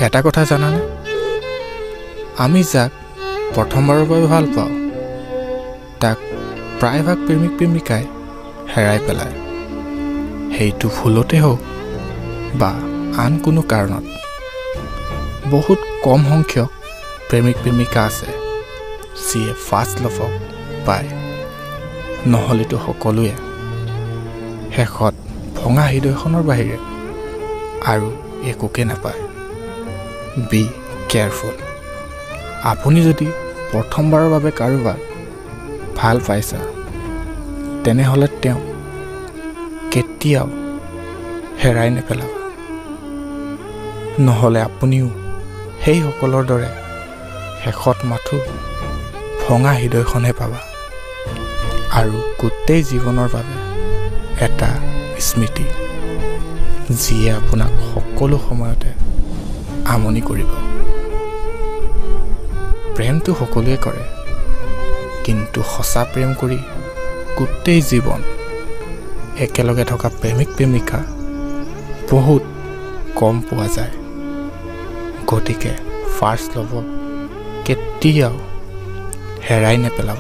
এটা কথা জানানে, আমি যাক প্ৰথমবাৰৰ বাবে ভাল পাওঁ তাক প্ৰায়ভাগ প্ৰেমিক প্ৰেমিকাই হেৰাই পেলায়। সেইটো ভুলতে হওক বা আন কোনো কাৰণত। বহুত কম সংখ্যক প্ৰেমিক প্ৰেমিকা আছে যিয়ে ফাৰ্ষ্ট লাভক পায়, নহ'লেতো সকলোৱে শেষত ভঙা হৃদয়খনৰ বাহিৰে আৰু একোকে নাপায়। B careful. আপুনি যদি প্ৰথমবাৰৰ বাবে কাৰোবাক ভাল পাইছা, তেনেহ'লে তেওঁ কেতিয়াও হেৰাই নেপেলাব। নহ'লে আপুনিও সেইসকলৰ দৰে শেষত মাথো ভঙা হৃদয়খনহে পাবা আৰু গোটেই জীৱনৰ বাবে এটা স্মৃতি যিয়ে আপোনাক সকলো সময়তে আমনি কৰিব। প্ৰেমটো সকলোৱে কৰে, কিন্তু সঁচা প্ৰেম কৰি গোটেই জীৱন একেলগে থকা প্ৰেমিক প্ৰেমিকা বহুত কম পোৱা যায়। গতিকে ফাৰ্ষ্ট লাভক কেতিয়াও হেৰাই নেপেলাব।